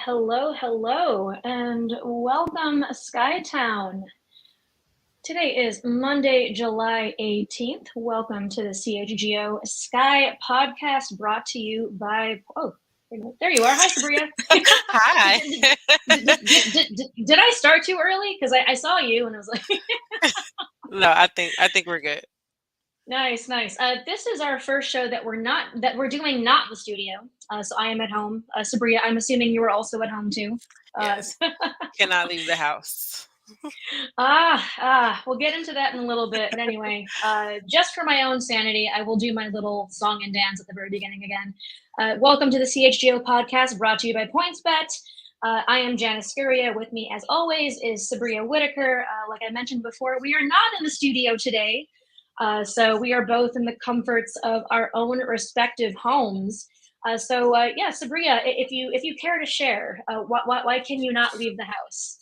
hello, and welcome, Skytown. Today is Monday, July 18th. Welcome to the CHGO Sky Podcast brought to you by, there you are. Hi, Subria. Hi. Did I start too early? Because I saw you and I was like, No, I think we're good. Nice. This is our first show that we're doing not in the studio. So I am at home. Subria, I'm assuming you were also at home too. Yes. Cannot leave the house. We'll get into that in a little bit. But anyway, just for my own sanity, I will do my little song and dance at the very beginning again. Welcome to the CHGO Podcast brought to you by PointsBet. I am Janice and Subria. With me, as always, is Subria Whitaker. Like I mentioned before, we are not in the studio today. So we are both in the comforts of our own respective homes. Subria, if you care to share, why can you not leave the house?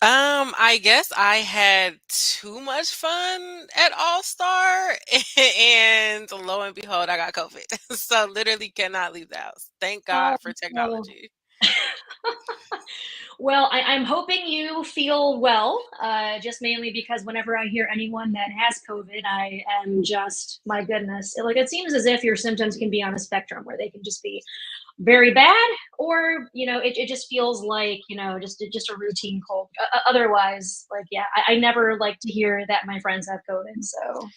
I guess I had too much fun at All-Star, and lo and behold, I got COVID. So literally cannot leave the house. Thank God for technology. Well, I'm hoping you feel well, just mainly because whenever I hear anyone that has COVID, I am just, my goodness, it seems as if your symptoms can be on a spectrum where they can just be very bad, or it just feels like just a routine cold. Otherwise, I never like to hear that my friends have COVID. So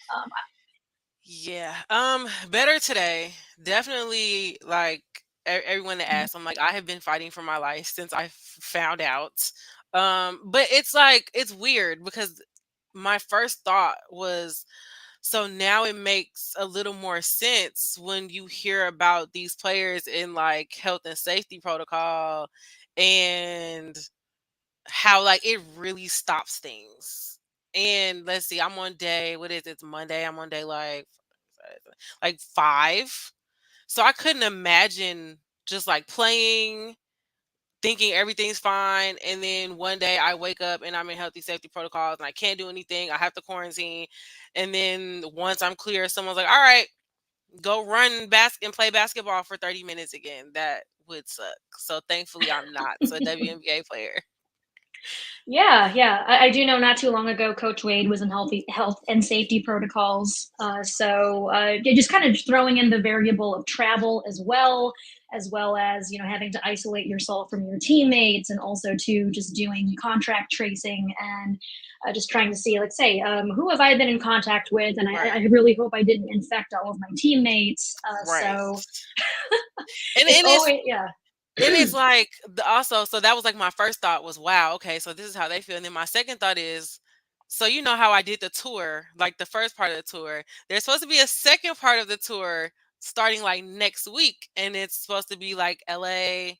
better today. Definitely, like everyone that asks, I'm like, I have been fighting for my life since I found out. But it's weird because my first thought was, so now it makes a little more sense when you hear about these players in like health and safety protocol and how like it really stops things. And let's see, I'm on day, what is it? It's Monday. I'm on day like 5. So I couldn't imagine just like playing, thinking everything's fine, and then one day I wake up and I'm in healthy safety protocols and I can't do anything. I have to quarantine, and then once I'm clear, someone's like, "All right, go run and play basketball for 30 minutes again." That would suck. So thankfully, I'm not a WNBA player. Yeah. I do know not too long ago, Coach Wade was in health and safety protocols. Just kind of throwing in the variable of travel as well as having to isolate yourself from your teammates, and also to just doing contract tracing and just trying to see, let's say, who have I been in contact with, and Right. I really hope I didn't infect all of my teammates. Right. So And it's it's always, yeah. And it's like also, so that was like my first thought was, wow, okay, so this is how they feel. And then my second thought is, so you know how I did the tour, like the first part of the tour. There's supposed to be a second part of the tour starting like next week, and it's supposed to be like LA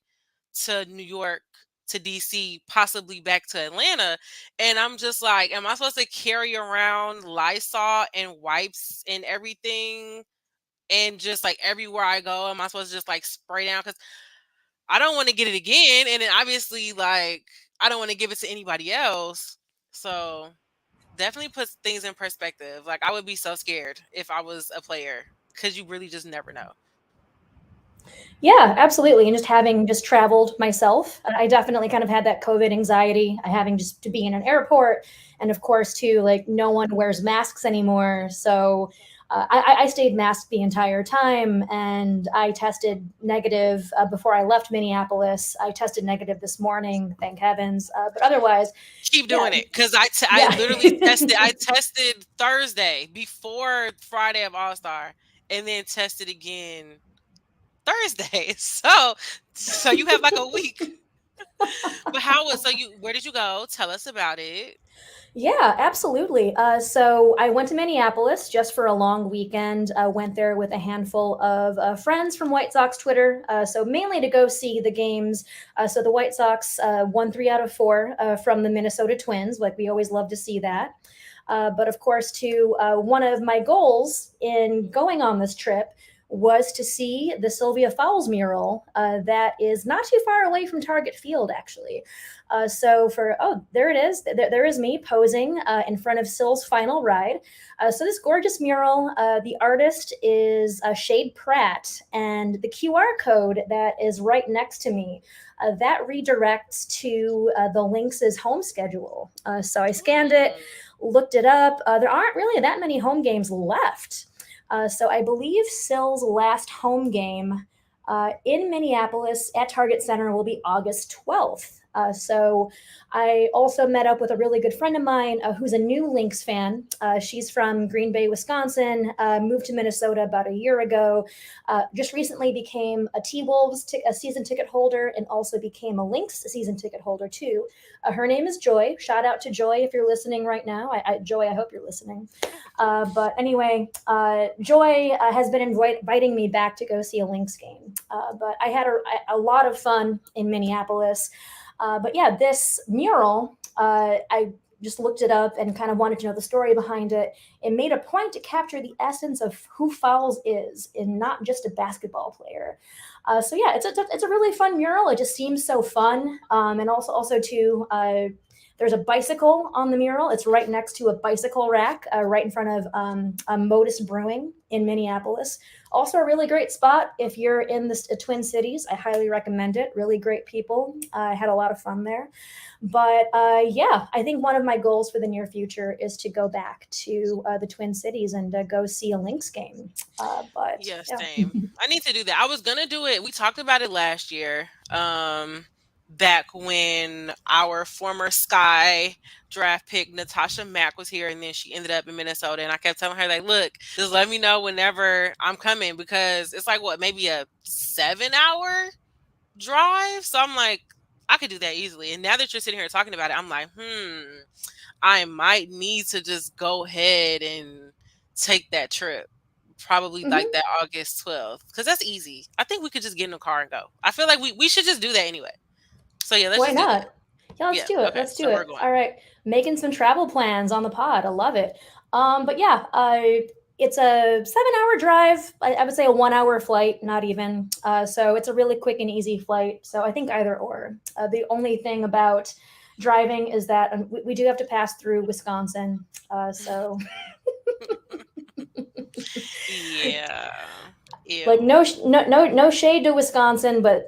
to New York to DC, possibly back to Atlanta. And I'm just like, am I supposed to carry around Lysol and wipes and everything? And just like everywhere I go, am I supposed to just like spray down? Because I don't want to get it again. And then obviously, like, I don't want to give it to anybody else. So definitely puts things in perspective. Like, I would be so scared if I was a player because you really just never know. Yeah, absolutely. And just having just traveled myself, I definitely kind of had that COVID anxiety, having just to be in an airport. And of course, too, like no one wears masks anymore. So I stayed masked the entire time, and I tested negative before I left Minneapolis. I tested negative this morning, thank heavens. But otherwise, keep doing it, because I literally tested. I tested Thursday before Friday of All-Star, and then tested again Thursday. So you have like a week. But where did you go? Tell us about it. Yeah, absolutely. So I went to Minneapolis just for a long weekend. Went there with a handful of friends from White Sox Twitter. So mainly to go see the games. So the White Sox won 3 out of 4 from the Minnesota Twins. Like we always love to see that. But of course, too, one of my goals in going on this trip was to see the Sylvia Fowles mural that is not too far away from Target Field, actually. There it is. There is me posing in front of Syl's final ride. So this gorgeous mural, the artist is Shade Pratt, and the QR code that is right next to me, that redirects to the Lynx' home schedule. So I scanned it, looked it up. There aren't really that many home games left. So I believe Syl's last home game in Minneapolis at Target Center will be August 12th. So I also met up with a really good friend of mine who's a new Lynx fan. She's from Green Bay, Wisconsin, moved to Minnesota about a year ago, just recently became a T-Wolves a season ticket holder, and also became a Lynx season ticket holder too. Her name is Joy. Shout out to Joy if you're listening right now. Joy, I hope you're listening. But anyway, Joy has been inviting me back to go see a Lynx game. But I had a lot of fun in Minneapolis. But yeah, this mural, I just looked it up and kind of wanted to know the story behind it. It made a point to capture the essence of who Fowles is, and not just a basketball player. So yeah, it's a really fun mural. It just seems so fun. And also too, there's a bicycle on the mural. It's right next to a bicycle rack, right in front of Modus Brewing in Minneapolis. Also a really great spot if you're in the Twin Cities. I highly recommend it. Really great people. I had a lot of fun there. But yeah, I think one of my goals for the near future is to go back to the Twin Cities and go see a Lynx game. But yeah, same. I need to do that. I was gonna do it. We talked about it last year. Back when our former Sky draft pick Natasha Mack was here, and then she ended up in Minnesota, and I kept telling her, like, look, just let me know whenever I'm coming, because it's like, maybe a 7-hour drive. So I'm like, I could do that easily. And now that you're sitting here talking about it, I'm like, I might need to just go ahead and take that trip. Probably like that August 12th, because that's easy. I think we could just get in the car and go. I feel like we should just do that anyway. So yeah, let's Why just not? do that. Yeah, let's do it. Okay, Let's do so it. we're going. All right. Making some travel plans on the pod. I love it. But yeah, it's a 7-hour drive. I would say a 1-hour flight, not even. So it's a really quick and easy flight. So I think either or. The only thing about driving is that we do have to pass through Wisconsin. So Yeah. like no shade to Wisconsin, but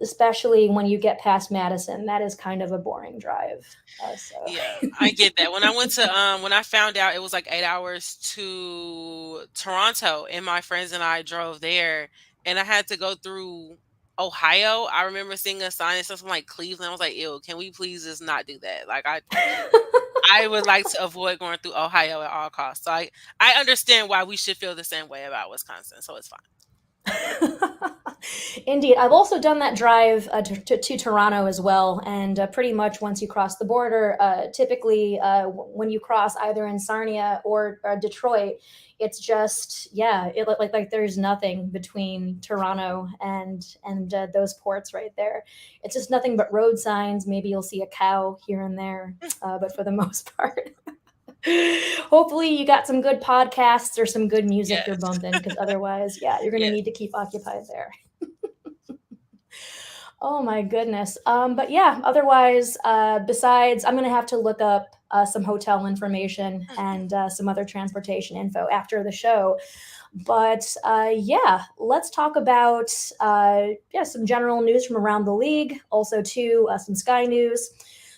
especially when you get past Madison, that is kind of a boring drive. So yeah, I get that. When I went to when I found out it was like 8 hours to Toronto, and my friends and I drove there, and I had to go through Ohio. I remember seeing a sign that said something like Cleveland. I was like, ew, can we please just not do that? Like I would like to avoid going through Ohio at all costs. So I understand why we should feel the same way about Wisconsin. So it's fine. Indeed. I've also done that drive to Toronto as well. And pretty much once you cross the border, typically when you cross either in Sarnia or Detroit, it's just, like there's nothing between Toronto and those ports right there. It's just nothing but road signs. Maybe you'll see a cow here and there, but for the most part. Hopefully you got some good podcasts or some good music you're bumping, because otherwise, you're going to need to keep occupied there. Oh my goodness. But yeah, otherwise, besides, I'm going to have to look up some hotel information and some other transportation info after the show. But let's talk about some general news from around the league. Also, too, some Sky news.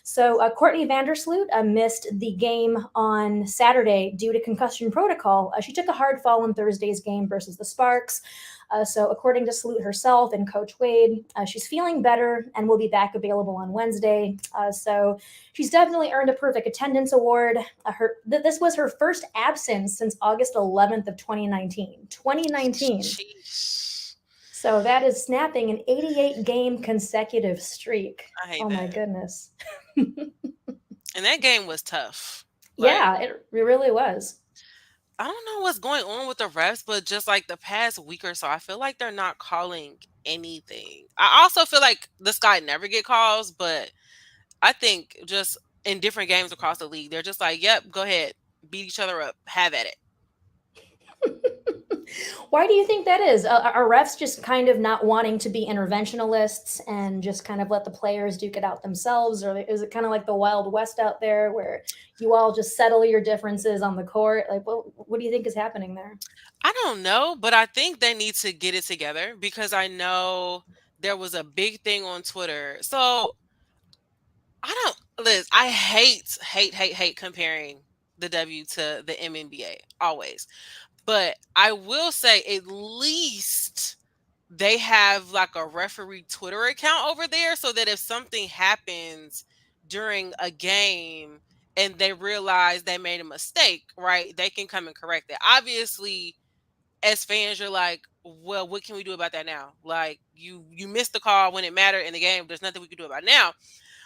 So Courtney Vandersloot missed the game on Saturday due to concussion protocol. She took a hard fall in Thursday's game versus the Sparks. So according to Sloot herself and Coach Wade, she's feeling better and will be back available on Wednesday. So she's definitely earned a perfect attendance award. This was her first absence since August 11th of 2019. 2019. Jeez. So that is snapping an 88-game consecutive streak. I hate that. that. My goodness. And that game was tough. It really was. I don't know what's going on with the refs, but just like the past week or so, I feel like they're not calling anything. I also feel like the Sky never get calls, but I think just in different games across the league, they're just like, yep, go ahead, beat each other up, have at it. Why do you think that is? Are refs just kind of not wanting to be interventionalists and just kind of let the players duke it out themselves? Or is it kind of like the Wild West out there where you all just settle your differences on the court? Like, what do you think is happening there? I don't know, but I think they need to get it together because I know there was a big thing on Twitter. So I don't, Liz, I hate comparing the W to the MNBA always. But I will say at least they have like a referee Twitter account over there so that if something happens during a game and they realize they made a mistake, right, they can come and correct it. Obviously, as fans, you're like, well, what can we do about that now? Like you missed the call when it mattered in the game. There's nothing we can do about it now.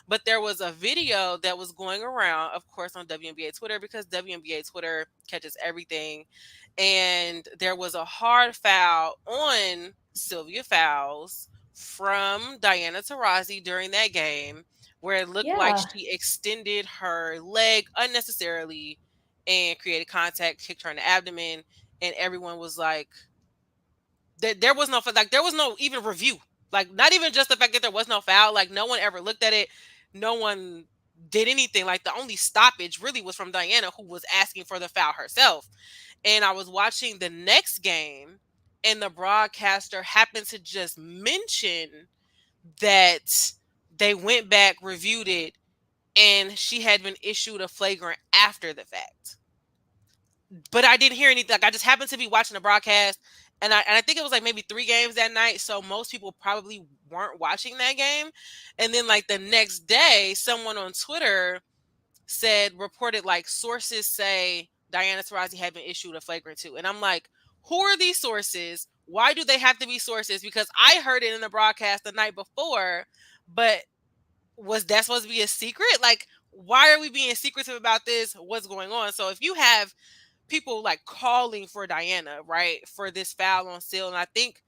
But there was a video that was going around, of course, on WNBA Twitter because WNBA Twitter catches everything. And there was a hard foul on Sylvia Fowles from Diana Taurasi during that game where it looked like Yeah. she extended her leg unnecessarily and created contact, kicked her in the abdomen. And everyone was like, there was no even review. Like, not even just the fact that there was no foul. Like, no one ever looked at it. No one did anything. Like, the only stoppage really was from Diana, who was asking for the foul herself. And I was watching the next game, and the broadcaster happened to just mention that they went back, reviewed it, and she had been issued a flagrant after the fact. But I didn't hear anything. Like, I just happened to be watching the broadcast, and I think it was like maybe 3 games that night. So most people probably weren't watching that game. And then like the next day, someone on Twitter reported like sources say Diana Taurasi had been issued a flagrant 2. And I'm like, who are these sources? Why do they have to be sources? Because I heard it in the broadcast the night before, but was that supposed to be a secret? Like, why are we being secretive about this? What's going on? So if you have people like calling for Diana, right, for this foul on Seal, and I think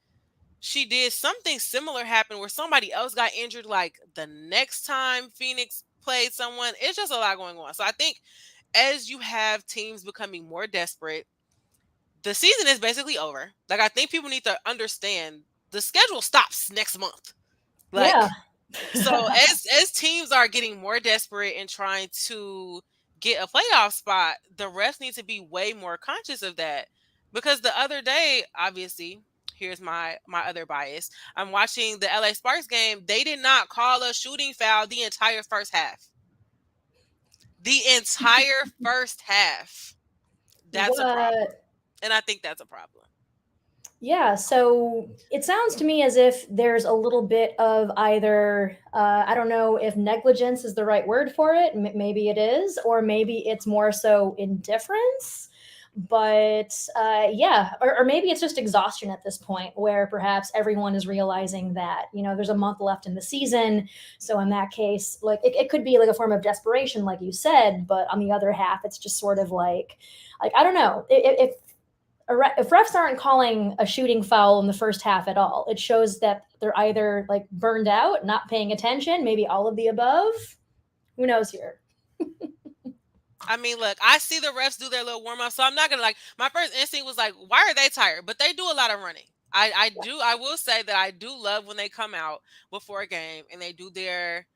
she did something similar happen where somebody else got injured like the next time Phoenix played someone. It's just a lot going on. So I think as you have teams becoming more desperate, the season is basically over. Like, I think people need to understand the schedule stops next month. Like, Yeah. so as teams are getting more desperate and trying to get a playoff spot, the refs need to be way more conscious of that. Because the other day, obviously, here's my other bias. I'm watching the LA Sparks game. They did not call a shooting foul the entire first half. The entire first half. That's a problem. And I think that's a problem. Yeah, so it sounds to me as if there's a little bit of either, I don't know if negligence is the right word for it, maybe it is, or maybe it's more so indifference. But yeah, or maybe it's just exhaustion at this point where perhaps everyone is realizing that, there's a month left in the season. So in that case, like it could be like a form of desperation, like you said, but on the other half, it's just sort of like I don't know. If refs aren't calling a shooting foul in the first half at all, it shows that they're either like burned out, not paying attention, maybe all of the above. Who knows here? I mean, look, I see the refs do their little warm up, so I'm not gonna my first instinct was like, why are they tired? But they do a lot of running. I will say that I do love when they come out before a game and they do their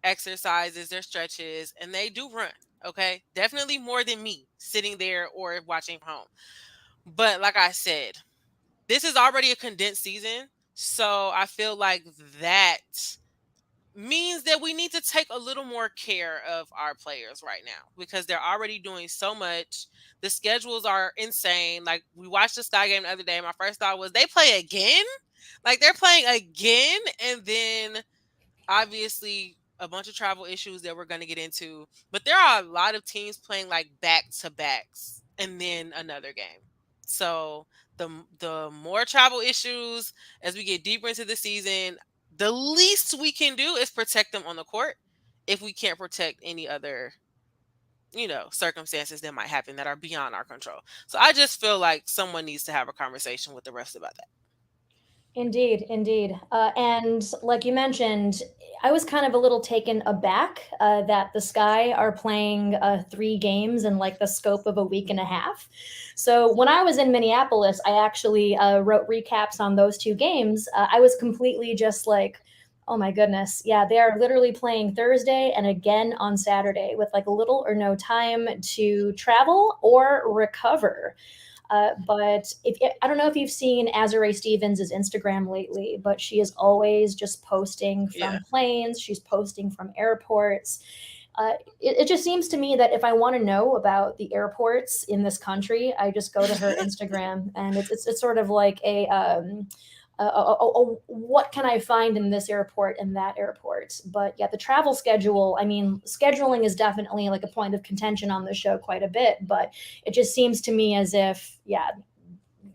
exercises, their stretches, and they do run. Okay, definitely more than me sitting there or watching from home. But like I said, this is already a condensed season, so I feel like that means that we need to take a little more care of our players right now because they're already doing so much. The schedules are insane. Like, we watched the Sky game the other day. My first thought was, they play again? Like, they're playing again? And then obviously a bunch of travel issues that we're going to get into. But there are a lot of teams playing like back-to-backs and then another game. So the more travel issues as we get deeper into the season, the least we can do is protect them on the court if we can't protect any other, circumstances that might happen that are beyond our control. So I just feel like someone needs to have a conversation with the refs about that. Indeed, indeed. And like you mentioned, I was kind of a little taken aback that the Sky are playing 3 games in like the scope of a week and a half. So when I was in Minneapolis, I actually wrote recaps on those 2 games. I was completely just like, oh my goodness. Yeah, they are literally playing Thursday and again on Saturday with like little or no time to travel or recover. But I don't know if you've seen Azurá Stevens' Instagram lately, but she is always just posting Yeah. from planes. She's posting from airports. It just seems to me that if I want to know about the airports in this country, I just go to her Instagram, and it's sort of like a what can I find in this airport and that airport. But yeah, the travel schedule, I mean, scheduling is definitely like a point of contention on the show quite a bit, but it just seems to me as if, yeah,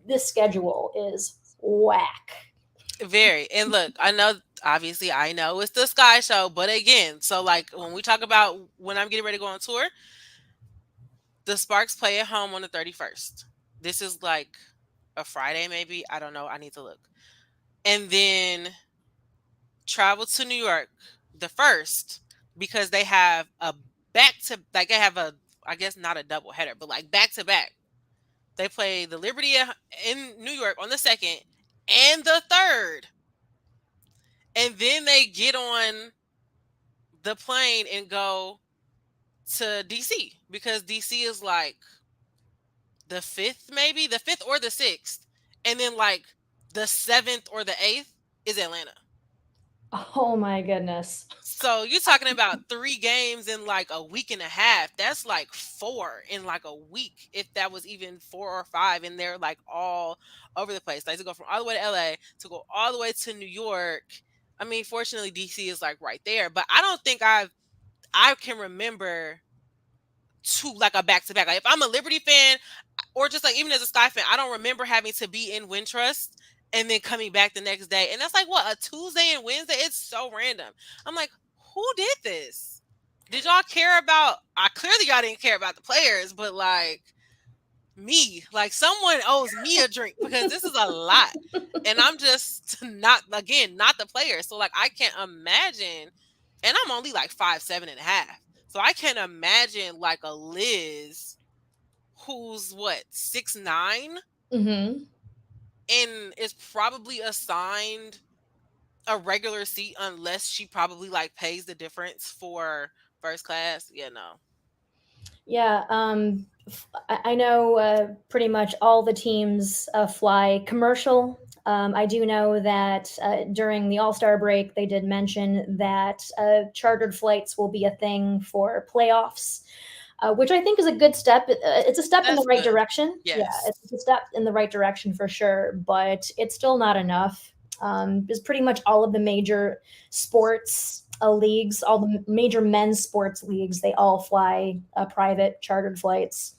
this schedule is whack. Very. And look, I know, obviously, I know it's the Sky Show, but again, so like when we talk about when I'm getting ready to go on tour, the Sparks play at home on the 31st. This is like a Friday, maybe. I don't know. I need to look. And then travel to New York the first because they have a back to, like, they have a, I guess not a double header, but like back to back. They play the Liberty in New York on the second and the third. And then they get on the plane and go to DC because DC is like the fifth, maybe the fifth or the sixth. And then like the seventh or the eighth is Atlanta. Oh my goodness. So you're talking about 3 games in like a week and a half. That's like 4 in like a week, if that was even 4 or 5. And they're like all over the place. Like to go from all the way to LA to go all the way to New York. I mean, fortunately, DC is like right there, but I don't think I can remember like a back to back. Like if I'm a Liberty fan or just like even as a Sky fan, I don't remember having to be in Wintrust and then coming back the next day. And that's like what, a Tuesday and Wednesday? It's so random. I'm like, who did this? Did y'all care about, I clearly y'all didn't care about the players, but like me, like someone owes me a drink because this is a lot. And I'm just not, again, not the player. So like I can't imagine, and I'm only like 5'7.5". So I can't imagine like a Liz who's what, 6'9", Mm-hmm. and is probably assigned a regular seat unless she probably like pays the difference for first class. Yeah, no. Yeah, I know pretty much all the teams fly commercial. I do know that during the All Star break, they did mention that chartered flights will be a thing for playoffs, which I think is a good step. It's a step in the That's right good. direction. Yeah, Yes. it's a step in the right direction for sure, but it's still not enough. Because pretty much all of the major sports leagues, all the major men's sports leagues, they all fly private chartered flights.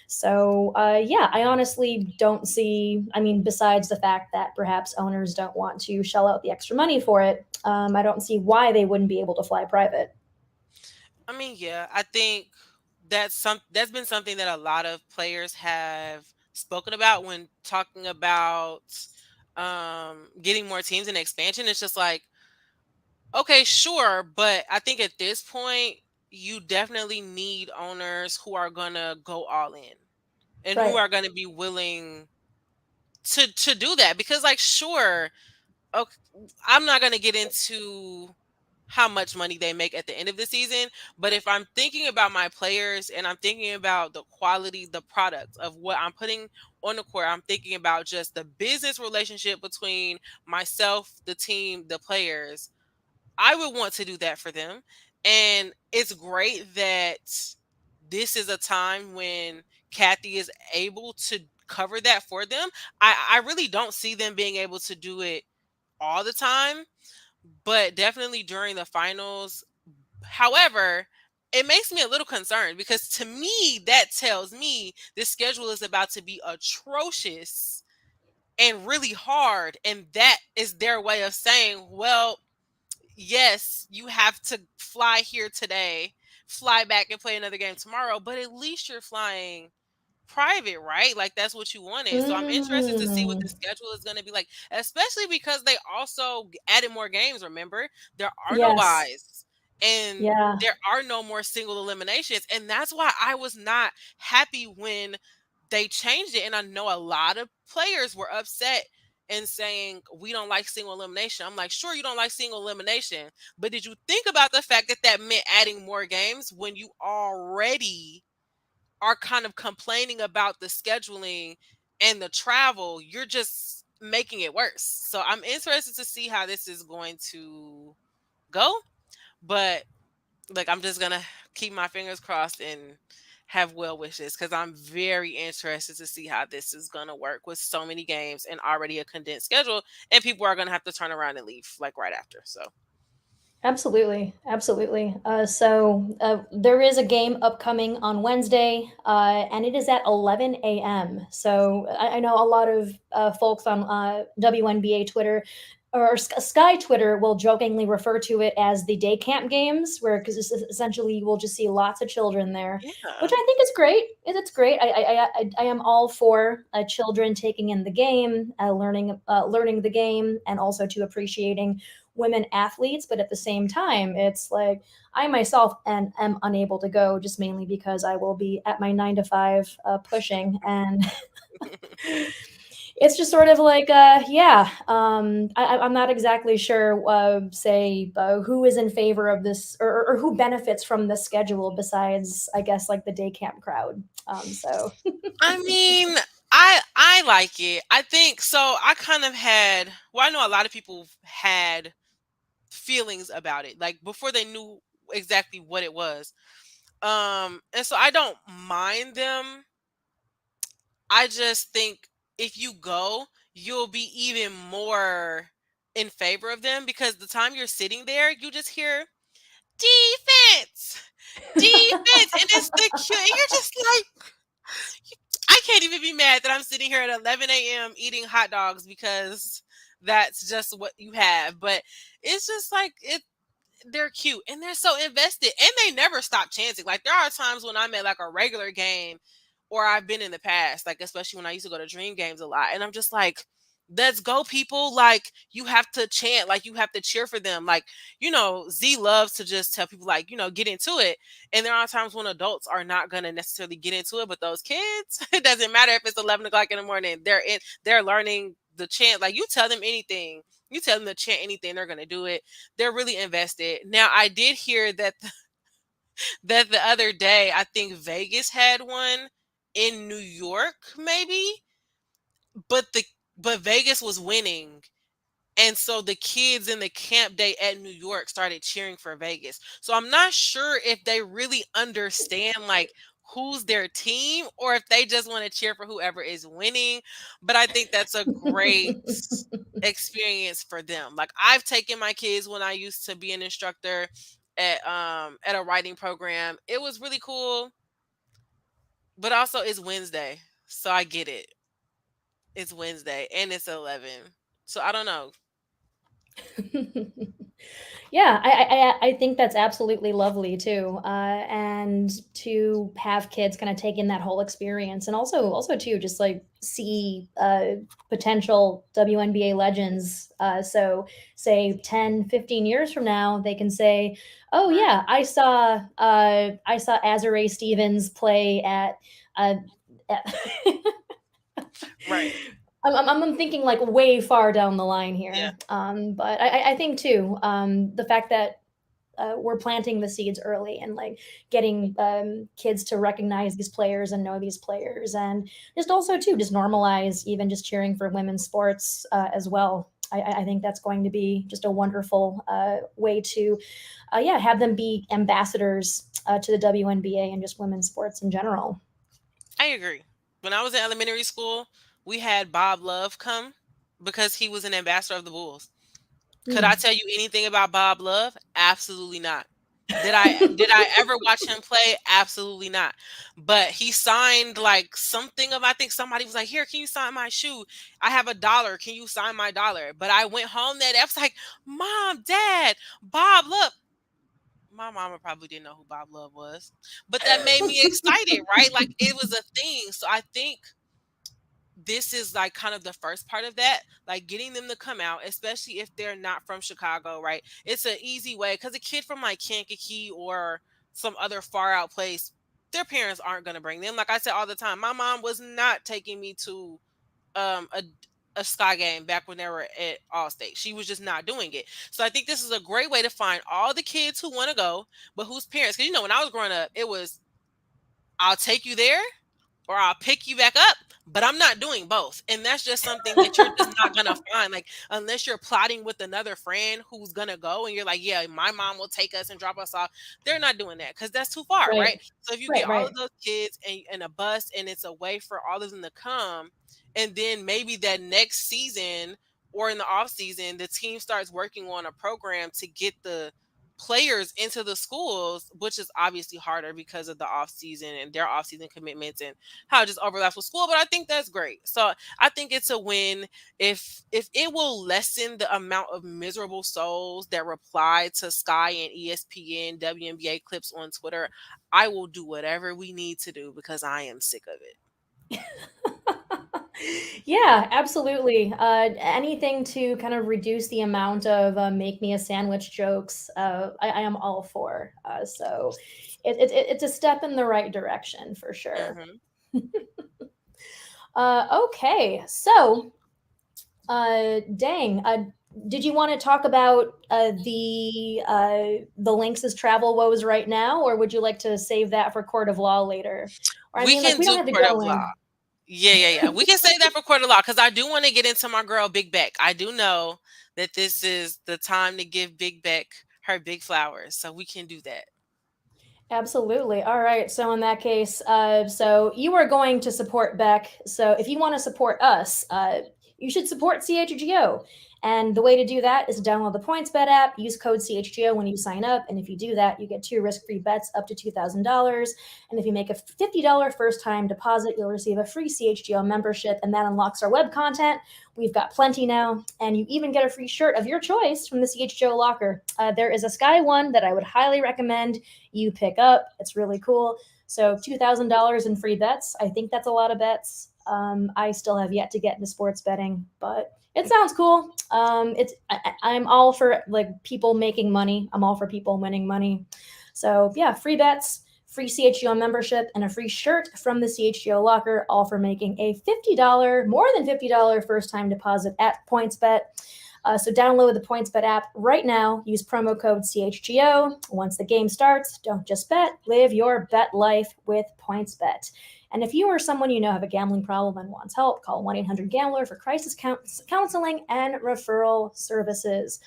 So, yeah, I honestly don't see, I mean, besides the fact that perhaps owners don't want to shell out the extra money for it, I don't see why they wouldn't be able to fly private. I mean, yeah, I think that's been something that a lot of players have spoken about when talking about getting more teams in expansion. It's just like, okay, sure, but I think at this point you definitely need owners who are gonna go all in and who Right. are gonna be willing to do that because, like, sure, okay, I'm not gonna get into how much money they make at the end of the season. But if I'm thinking about my players and I'm thinking about the quality, the product of what I'm putting on the court, I'm thinking about just the business relationship between myself, the team, the players. I would want to do that for them. And it's great that this is a time when Kathy is able to cover that for them. I really don't see them being able to do it all the time, but definitely during the finals. However, it makes me a little concerned because to me, that tells me this schedule is about to be atrocious and really hard. And that is their way of saying, well, yes, you have to fly here today, fly back and play another game tomorrow, but at least you're flying private, right? Like that's what you wanted. So I'm interested to see what the schedule is going to be like, especially because they also added more games. Remember, there are no Yes. buys and Yeah. there are no more single eliminations. And that's why I was not happy when they changed it. And I know a lot of players were upset and saying, we don't like single elimination. I'm like, sure, you don't like single elimination. But did you think about the fact that that meant adding more games when you already are kind of complaining about the scheduling and the travel? You're just making it worse. So I'm interested to see how this is going to go. But like, I'm just gonna keep my fingers crossed and have well wishes because I'm very interested to see how this is gonna work with so many games and already a condensed schedule, and people are gonna have to turn around and leave like right after. So Absolutely, absolutely. There is a game upcoming on Wednesday, and it is at 11 a.m. So I know a lot of folks on WNBA Twitter or Sky Twitter will jokingly refer to it as the day camp games, where because essentially you will just see lots of children there, yeah. which I think is great. It's great. I am all for children taking in the game, learning the game, and also to appreciating women athletes, but at the same time it's like I myself am unable to go just mainly because I will be at my 9 to 5 pushing, and it's just sort of like I'm not exactly sure say who is in favor of this, or who benefits from this schedule besides I guess like the day camp crowd. So I mean, I like it. I think so. I kind of had, well, I know a lot of people had feelings about it like before they knew exactly what it was. And so I don't mind them. I just think if you go, you'll be even more in favor of them because the time you're sitting there, you just hear defense, defense, and it's the cute, and you're just like, I can't even be mad that I'm sitting here at 11 a.m. eating hot dogs because that's just what you have. But it's just like they're cute and they're so invested and they never stop chanting. Like there are times when I'm at like a regular game or I've been in the past, like especially when I used to go to dream games a lot. And I'm just like, let's go, people. Like you have to chant, like you have to cheer for them. Like, Z loves to just tell people like, get into it. And there are times when adults are not gonna necessarily get into it, but those kids, it doesn't matter if it's 11 o'clock in the morning, they're learning the chant. Like you tell them anything. You tell them to chant anything, they're gonna do it. They're really invested. Now, I did hear that that the other day, I think Vegas had one in New York, maybe, but Vegas was winning. And so the kids in the camp day at New York started cheering for Vegas. So I'm not sure if they really understand like who's their team or if they just want to cheer for whoever is winning. But I think that's a great experience for them. Like I've taken my kids when I used to be an instructor at a writing program. It was really cool. But also it's Wednesday. So I get it. It's Wednesday and it's 11. So I don't know. Yeah, I think that's absolutely lovely too, and to have kids kind of take in that whole experience, and also too just like see potential WNBA legends. So say 10, 15 years from now, they can say, "Oh Right. yeah, I saw Azurá Stevens play at." At Right. I'm thinking like way far down the line Yeah. here. But I think too, the fact that we're planting the seeds early and like getting kids to recognize these players and know these players, and just also too just normalize even just cheering for women's sports as well. I think that's going to be just a wonderful way to, have them be ambassadors to the WNBA and just women's sports in general. I agree. When I was in elementary school, we had Bob Love come because he was an ambassador of the Bulls. Could I Hmm. tell you anything about Bob Love? Absolutely not. Did I ever watch him play? Absolutely not. But he signed like something of, I think somebody was like, "Here, can you sign my shoe? I have $1. Can you sign my dollar?" But I went home that day, I was like, "Mom, Dad, Bob, look." my mama probably didn't know who Bob Love was, but that made me excited, right? Like it was a thing. So I think this is like kind of the first part of that, like getting them to come out, especially if they're not from Chicago, right? It's an easy way because a kid from like Kankakee or some other far out place, their parents aren't going to bring them. Like I said all the time, my mom was not taking me to um a a Sky game back when they were at Allstate. She was just not doing it. So I think this is a great way to find all the kids who want to go, but whose parents, because when I was growing up, it was I'll take you there or I'll pick you back up, but I'm not doing both. And that's just something that you're just not going to find. Like, unless you're plotting with another friend who's going to go and you're like, yeah, my mom will take us and drop us off. They're not doing that because that's too far, right? Right. So if you Right. get all Right. of those kids and a bus and it's a way for all of them to come, and then maybe that next season or in the off season, the team starts working on a program to get the players into the schools, which is obviously harder because of the off season and their off season commitments and how it just overlaps with school. But I think that's great. So I think it's a win if it will lessen the amount of miserable souls that reply to Sky and ESPN WNBA clips on Twitter. I will do whatever we need to do because I am sick of it. Yeah, absolutely. Anything to kind of reduce the amount of make me a sandwich jokes, I am all for. So it's a step in the right direction for sure. Mm-hmm. Okay, so dang, did you want to talk about the Lynx's travel woes right now, or would you like to save that for court of law later? Or I We mean, like can we don't do have to court go of in. law. Yeah. We can say that for court of law because I do want to get into my girl Big Beck. I do know that this is the time to give Big Beck her big flowers, so we can do that. Absolutely. All right. So in that case, so you are going to support Beck. So if you want to support us, you should support CHGO. And the way to do that is to download the PointsBet app, use code CHGO when you sign up. And if you do that, you get 2 risk-free bets up to $2,000. And if you make a $50 first-time deposit, you'll receive a free CHGO membership, and that unlocks our web content. We've got plenty now. And you even get a free shirt of your choice from the CHGO locker. There is a Sky one that I would highly recommend you pick up. It's really cool. So $2,000 in free bets. I think that's a lot of bets. I still have yet to get into sports betting, but it sounds cool. I'm all for like people making money. I'm all for people winning money. So yeah, free bets, free CHGO membership, and a free shirt from the CHGO locker, all for making a more than $50 first time deposit at PointsBet. So download the PointsBet app right now. Use promo code CHGO. Once the game starts, don't just bet, live your bet life with PointsBet. And if you or someone you know have a gambling problem and wants help, call 1-800-GAMBLER for crisis counseling and referral services.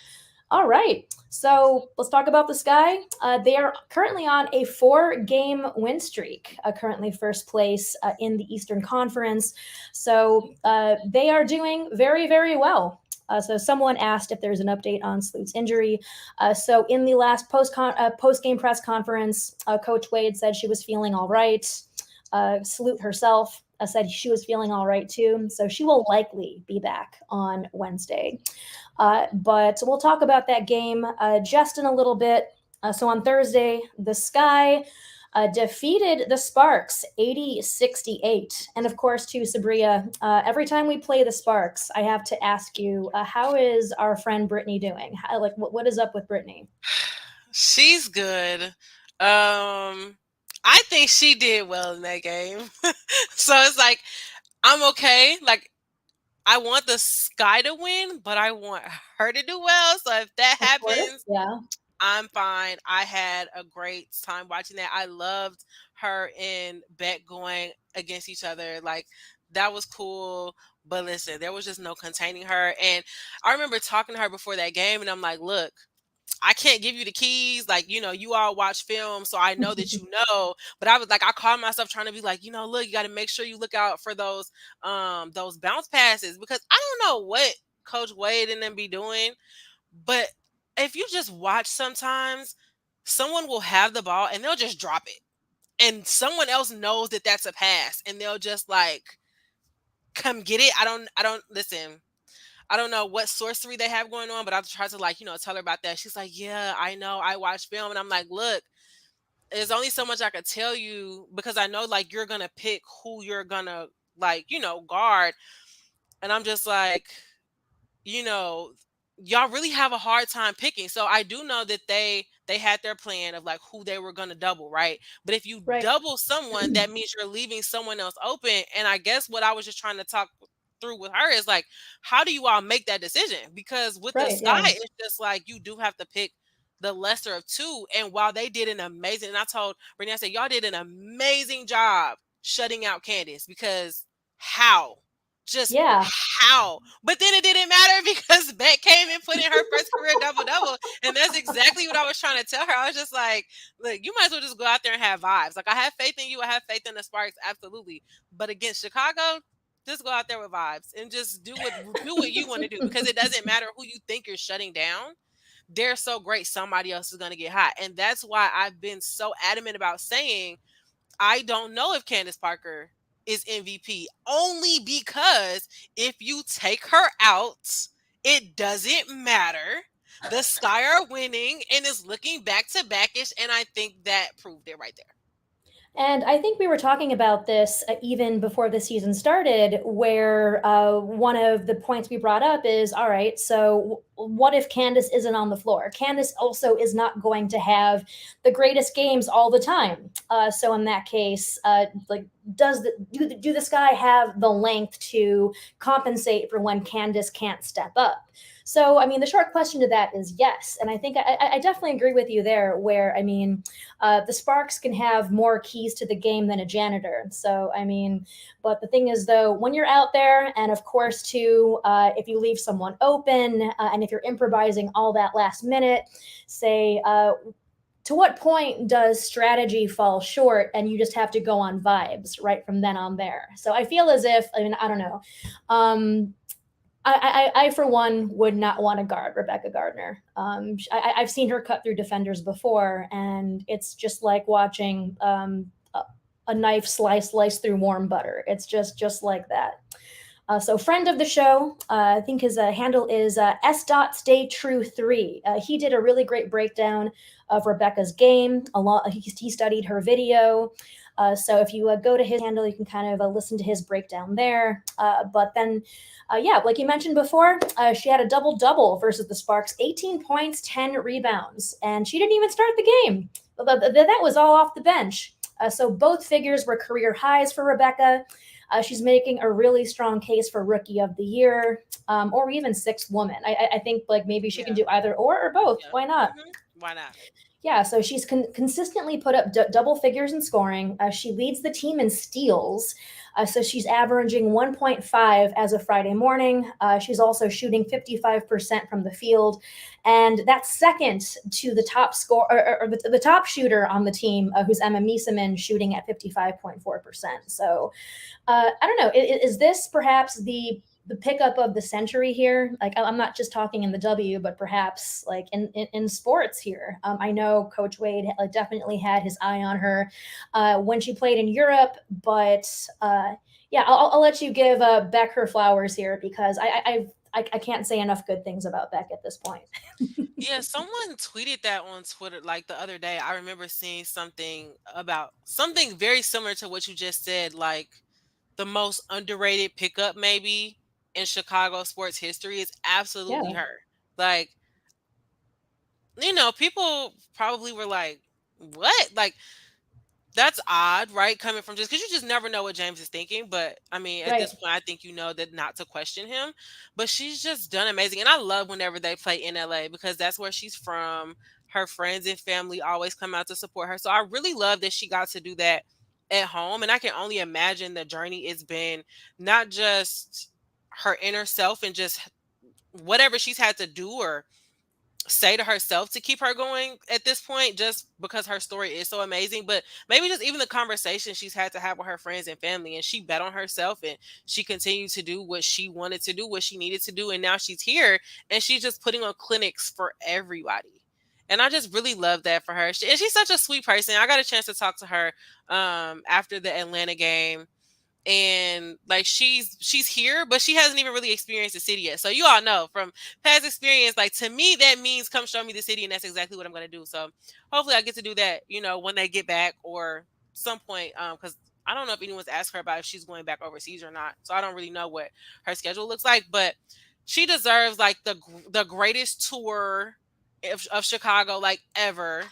All right, so let's talk about the Sky. They are currently on a 4-game win streak, currently first place in the Eastern Conference. So they are doing very, very well. So someone asked if there's an update on Sloot's injury. So in the last post-game press conference, Coach Wade said she was feeling all right. Sloot herself said she was feeling all right too. So she will likely be back on Wednesday. But we'll talk about that game just in a little bit. So on Thursday, the Sky defeated the Sparks 80-68. And of course, to Subria, every time we play the Sparks, I have to ask you, how is our friend Brittany doing? What is up with Brittany? She's good. I think she did well in that game. So it's like, I'm okay. Like, I want the Sky to win, but I want her to do well. So if that happens, yeah, I'm fine. I had a great time watching that. I loved her and Beck going against each other. Like, that was cool. But listen, there was just no containing her. And I remember talking to her before that game, and I'm like, look, I can't give you the keys. Like, you all watch film, so I know that you know. But I was like, I caught myself trying to be like, look, you got to make sure you look out for those bounce passes, because I don't know what Coach Wade and them be doing. But if you just watch, sometimes someone will have the ball and they'll just drop it. And someone else knows that that's a pass, and they'll just like come get it. I don't listen. I don't know what sorcery they have going on, but I tried to like, tell her about that. She's like, yeah, I know. I watch film. And I'm like, look, there's only so much I could tell you because I know like you're going to pick who you're going to like, guard. And I'm just like, you know, y'all really have a hard time picking. So I do know that they had their plan of like who they were going to double, right? But if you Right. double someone, that means you're leaving someone else open. And I guess what I was just trying to talk through with her is like, how do you all make that decision? Because with the Right. Sky, Yeah. it's just like you do have to pick the lesser of two. And while they did an amazing, and I told Brittany, I said, y'all did an amazing job shutting out Candace because how? Just Yeah. how? But then it didn't matter because Beck came and put in her first career double-double. And that's exactly what I was trying to tell her. I was just like, look, you might as well just go out there and have vibes. Like, I have faith in you. I have faith in the Sparks. Absolutely. But against Chicago, just go out there with vibes and just do what you want to do because it doesn't matter who you think you're shutting down. They're so great. Somebody else is going to get hot. And that's why I've been so adamant about saying, I don't know if Candace Parker is MVP only because if you take her out, it doesn't matter. The Sky are winning and is looking back to backish, and I think that proved it right there. And I think we were talking about this even before the season started, where one of the points we brought up is, all right, so what if Candace isn't on the floor? Candace also is not going to have the greatest games all the time. So in that case, like, do the Sky have the length to compensate for when Candace can't step up? So, I mean, the short question to that is yes. And I think I definitely agree with you there, where, I mean, the Sparks can have more keys to the game than a janitor. So, I mean, but the thing is, though, when you're out there, and of course, too, if you leave someone open and if you're improvising all that last minute, say, to what point does strategy fall short and you just have to go on vibes right from then on there? So I feel as if, I mean, I don't know. I, for one, would not want to guard Rebekah Gardner. I've seen her cut through defenders before, and it's just like watching a knife slice through warm butter. It's just like that. So friend of the show, I think his handle is S.StayTrue3. He did a really great breakdown of Rebekah's game. He studied her video. So if you go to his handle, you can kind of listen to his breakdown there. But then, yeah, like you mentioned before, she had a double-double versus the Sparks, 18 points, 10 rebounds, and she didn't even start the game. That was all off the bench. So both figures were career highs for Rebekah. She's making a really strong case for Rookie of the Year, or even Sixth Woman. I think like maybe she can do either or both. Yeah. Why not? Mm-hmm. Why not? Yeah, so she's consistently put up double figures in scoring. She leads the team in steals. So she's averaging 1.5 as of Friday morning. She's also shooting 55% from the field. And that's second to the top the top shooter on the team, who's Emma Miesemann, shooting at 55.4%. So I don't know. Is this perhaps the pickup of the century here? Like, I'm not just talking in the W, but perhaps like in sports here. I know Coach Wade definitely had his eye on her when she played in Europe, but yeah, I'll let you give Beck her flowers here, because I can't say enough good things about Beck at this point. Yeah, someone tweeted that on Twitter like the other day. I remember seeing something about something very similar to what you just said, like the most underrated pickup maybe in Chicago sports history is absolutely her. Like, people probably were like, what? Like, that's odd, right? Coming from just because you just never know what James is thinking. But I mean, at this point, I think you know that not to question him. But she's just done amazing. And I love whenever they play in LA because that's where she's from. Her friends and family always come out to support her. So I really love that she got to do that at home. And I can only imagine the journey it's been, not just her inner self and just whatever she's had to do or say to herself to keep her going at this point, just because her story is so amazing, but maybe just even the conversation she's had to have with her friends and family, and she bet on herself and she continued to do what she wanted to do, what she needed to do, and now she's here and she's just putting on clinics for everybody. And I just really love that for her. And she's such a sweet person. I got a chance to talk to her after the Atlanta game, and like she's here, but she hasn't even really experienced the city yet. So you all know from past experience, like to me that means come show me the city, and that's exactly what I'm going to do. So hopefully I get to do that, when they get back or some point, because I don't know if anyone's asked her about if she's going back overseas or not, so I don't really know what her schedule looks like, but she deserves like the greatest tour of Chicago like ever.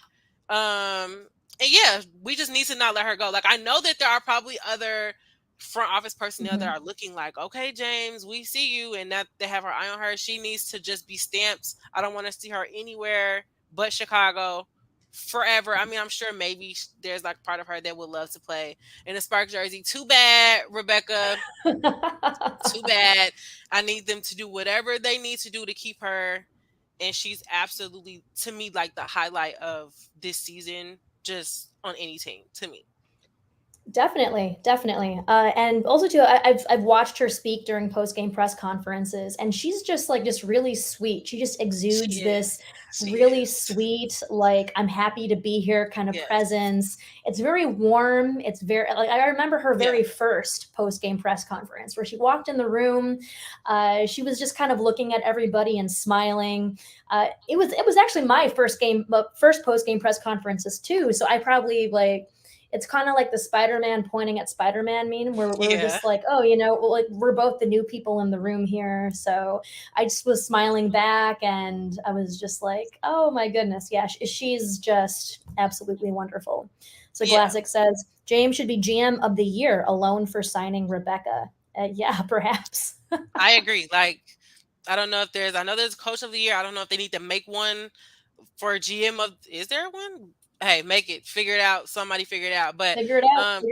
And yeah, we just need to not let her go. Like I know that there are probably other front office personnel that are looking like, okay, James, we see you, and that they have her eye on her. She needs to just be stamped. I don't want to see her anywhere but Chicago forever. I mean, I'm sure maybe there's like part of her that would love to play in a Spark jersey. Too bad, Rebekah. Too bad. I need them to do whatever they need to do to keep her. And she's absolutely, to me, like the highlight of this season, just on any team, to me. Definitely. And also too, I've watched her speak during post game press conferences, and she's just really sweet. She just exudes this really sweet, like I'm happy to be here kind of presence. It's very warm. It's very like I remember her very first post game press conference where she walked in the room. She was just kind of looking at everybody and smiling. It was actually my first post game press conferences too. So I probably it's kind of like the Spider-Man pointing at Spider-Man meme where we're just like, oh, like we're both the new people in the room here. So I just was smiling back and I was just like, oh my goodness. Yeah, she's just absolutely wonderful. So Glassic says, James should be GM of the year alone for signing Rebekah. Yeah, perhaps. I agree. Like, I don't know if I know there's coach of the year. I don't know if they need to make one for GM is there one? Hey, make it, figure it out. Somebody figure it out. But figure it out.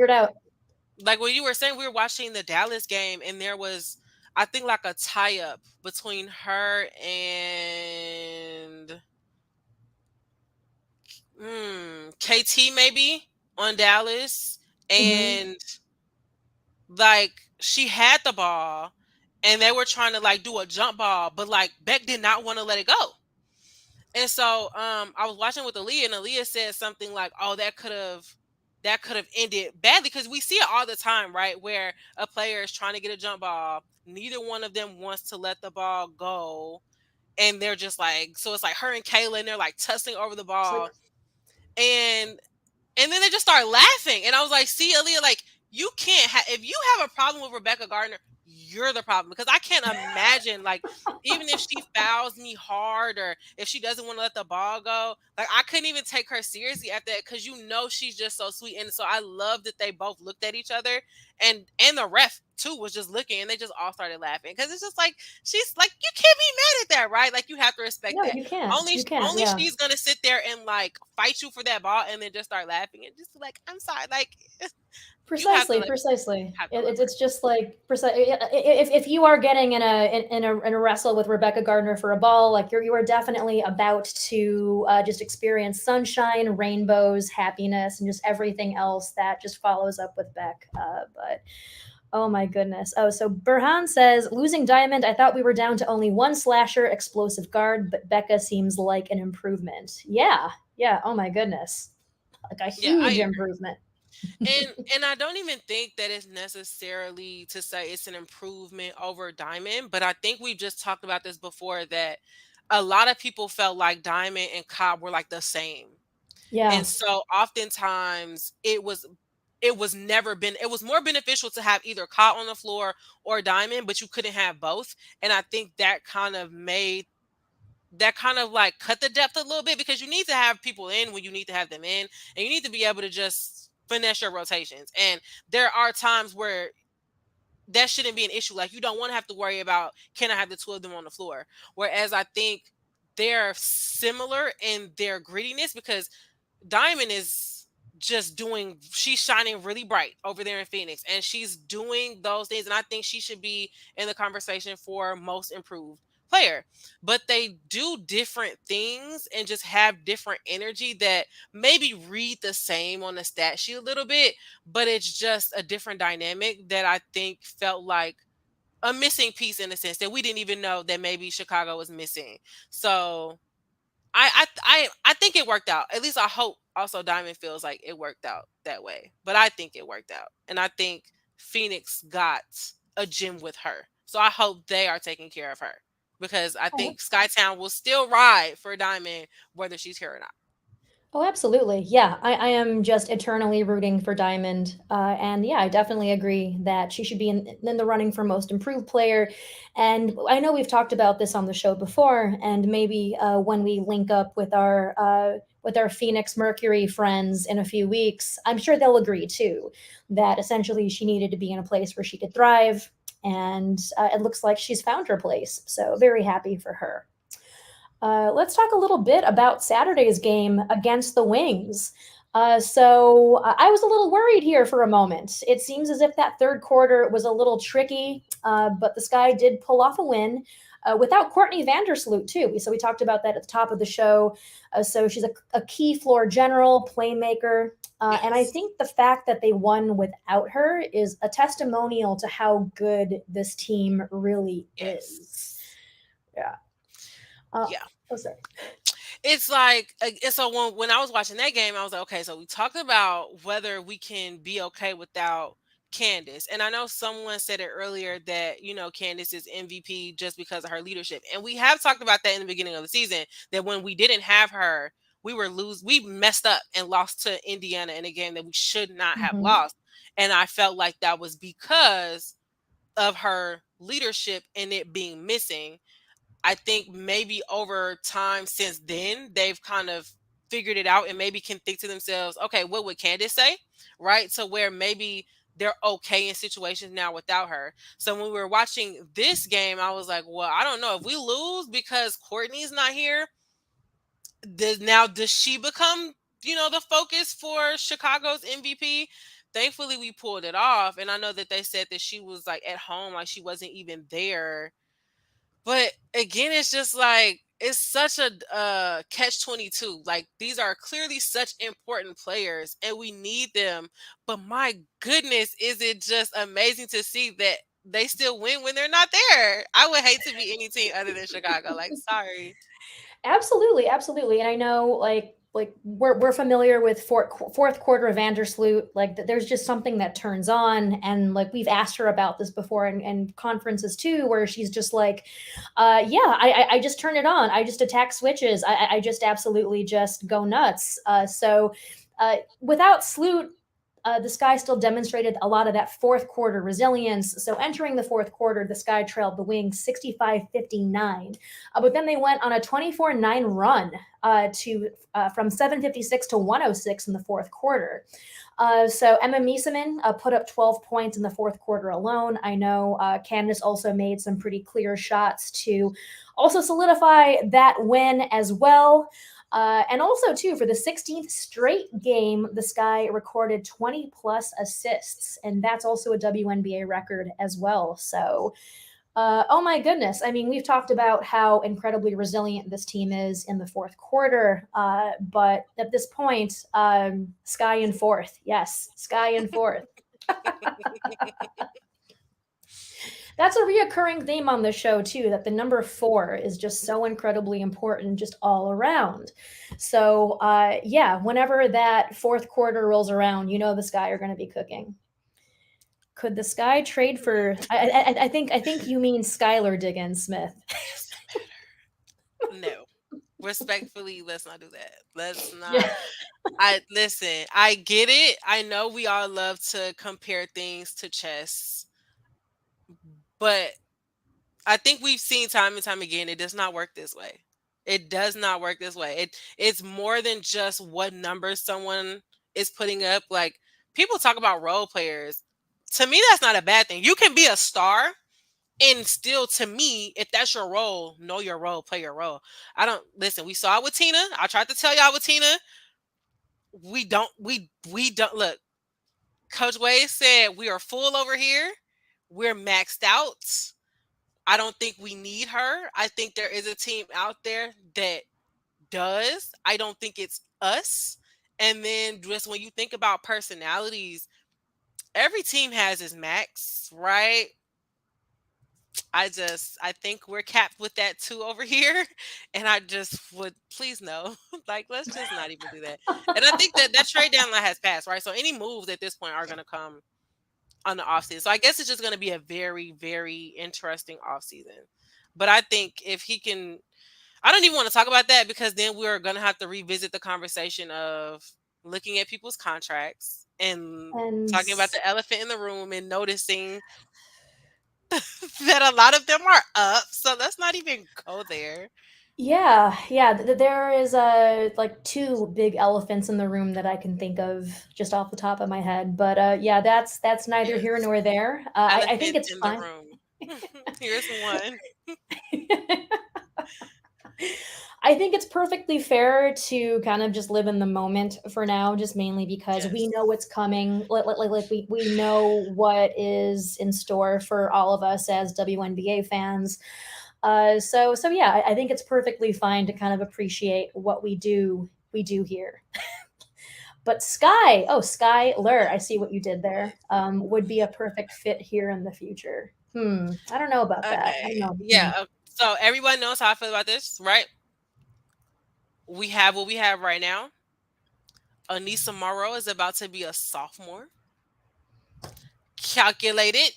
Like what you were saying, we were watching the Dallas game and there was, I think, like a tie-up between her and KT maybe on Dallas. And like she had the ball and they were trying to like do a jump ball, but like Beck did not want to let it go. And so I was watching with Aaliyah, and Aaliyah said something like, oh, that could have ended badly, because we see it all the time, right? Where a player is trying to get a jump ball. Neither one of them wants to let the ball go. And they're just like, so it's like her and Kayla, and they're like tussling over the ball. And then they just start laughing. And I was like, see, Aaliyah, like, you can't if you have a problem with Rebekah Gardner, you're the problem, because I can't imagine, like, even if she fouls me hard or if she doesn't want to let the ball go, like, I couldn't even take her seriously at that, because she's just so sweet. And so I love that they both looked at each other, and the ref too was just looking, and they just all started laughing, because it's just like, she's like, you can't be mad at that, right? Like, you have to respect that. You can't. Only she's gonna sit there and like fight you for that ball and then just start laughing and just like, I'm sorry, like. Precisely. It's just like if you are getting in a wrestle with Rebekah Gardner for a ball, like you are definitely about to just experience sunshine, rainbows, happiness, and just everything else that just follows up with Beck. But oh my goodness. Oh, so Burhan says, losing Diamond, I thought we were down to only one slasher explosive guard, but Becca seems like an improvement. Yeah. Oh my goodness, like a huge improvement. And I don't even think that it's necessarily to say it's an improvement over Diamond, but I think we've just talked about this before, that a lot of people felt like Diamond and Cobb were like the same. Yeah. And so oftentimes it was more beneficial to have either Cobb on the floor or Diamond, but you couldn't have both. And I think that kind of like cut the depth a little bit, because you need to have people in when you need to have them in, and you need to be able to just finesse your rotations. And there are times where that shouldn't be an issue. Like, you don't want to have to worry about, can I have the two of them on the floor? Whereas I think they're similar in their grittiness, because Diamond is she's shining really bright over there in Phoenix, and she's doing those things. And I think she should be in the conversation for most improved player. But they do different things and just have different energy that maybe read the same on the stat sheet a little bit, but it's just a different dynamic that I think felt like a missing piece, in a sense that we didn't even know that maybe Chicago was missing. So I think it worked out. At least I hope also Diamond feels like it worked out that way. But I think it worked out. And I think Phoenix got a gym with her. So I hope they are taking care of her because I Oh, think Skytown will still ride for Diamond whether she's here or not. oh, absolutely. Yeah, I am just eternally rooting for Diamond. And yeah, I definitely agree that she should be in the running for most improved player. And I know we've talked about this on the show before, and maybe when we link up with our Phoenix Mercury friends in a few weeks, I'm sure they'll agree too that essentially she needed to be in a place where she could thrive. And it looks like she's found her place. So very happy for her. Let's talk a little bit about Saturday's game against the Wings. I was a little worried here for a moment. It seems as if that third quarter was a little tricky, but the Sky did pull off a win without Courtney Vandersloot, too. So we talked about that at the top of the show. So she's a key floor general, playmaker. And I Yes. think the fact that they won without her is a testimonial to how good this team really is. Yes. Yeah. Uh, Yeah. oh, sorry. It's like so when I was watching that game, I was like, okay, so we talked about whether we can be okay without Candace. And I know someone said it earlier that, Candace is MVP just because of her leadership. And we have talked about that in the beginning of the season, that when we didn't have her, we messed up and lost to Indiana in a game that we should not have Mhm. lost. And I felt like that was because of her leadership and it being missing. I think maybe over time since then, they've kind of figured it out and maybe can think to themselves, okay, what would Candace say? Right. So where maybe they're okay in situations now without her. So when we were watching this game, I was like, well, I don't know if we lose because Courtney's not here. Does she become, the focus for Chicago's MVP? Thankfully, we pulled it off. And I know that they said that she was like at home, like she wasn't even there, but again, it's just like it's such a catch 22. Like these are clearly such important players and we need them. But my goodness, is it just amazing to see that they still win when they're not there. I would hate to be any team other than Chicago. Like, sorry. Absolutely, absolutely. And I know like we're familiar with fourth quarter of Vandersloot. Like there's just something that turns on, and like we've asked her about this before in conferences too, where she's just like, yeah, I just turn it on. I just attack switches. I just absolutely just go nuts. Without Sloot, the Sky still demonstrated a lot of that fourth quarter resilience. So entering the fourth quarter, the Sky trailed the Wings 65-59. But then they went on a 24-9 run from 756 to 106 in the fourth quarter. So Emma Miesemann put up 12 points in the fourth quarter alone. I know Candace also made some pretty clear shots to also solidify that win as well. And also, too, for the 16th straight game, the Sky recorded 20 plus assists, and that's also a WNBA record as well. So, oh my goodness. I mean, we've talked about how incredibly resilient this team is in the fourth quarter, but at this point, Sky in fourth. Yes, Sky in fourth. That's a reoccurring theme on the show too, that the number 4 is just so incredibly important just all around. So yeah, whenever that fourth quarter rolls around, the Sky are going to be cooking. Could the Sky trade for I think you mean Skylar Diggins Smith. Doesn't matter. No. Respectfully, let's not do that. Let's not. Yeah. I listen, I get it. I know we all love to compare things to chess, but I think we've seen time and time again it does not work this way. It does not work this way. It's more than just what numbers someone is putting up. Like people talk about role players. To me, that's not a bad thing. You can be a star and still, to me, if that's your role, know your role, play your role. I don't listen. We saw it with Tina. I tried to tell y'all with Tina. We don't look. Coach Wade said we are full over here. We're maxed out. I don't think we need her. I think there is a team out there that does. I don't think it's us. And then just when you think about personalities, every team has its max, right? I think we're capped with that too over here. And I just would please no. Like, let's just not even do that. And I think that trade deadline has passed, right? So any moves at this point are going to come on the off season. So I guess it's just going to be a very, very interesting off season. But I think if he can, I don't even want to talk about that because then we're going to have to revisit the conversation of looking at people's contracts and And talking about the elephant in the room and noticing that a lot of them are up. So let's not even go there. yeah, there is like two big elephants in the room that I can think of just off the top of my head. But yeah, that's neither here Yes. nor there. I think Elephant it's in the fine. room. Here's one. I think it's perfectly fair to kind of just live in the moment for now, just mainly because we Yes. know what's coming. Like we know what is in store for all of us as WNBA fans. So yeah, I think it's perfectly fine to kind of appreciate what we do here. But Skyler, I see what you did there. Would be a perfect fit here in the future. I don't know about that. I don't Okay. know. Yeah. So everyone knows how I feel about this, right? We have what we have right now. Anissa Morrow is about to be a sophomore. Calculate it.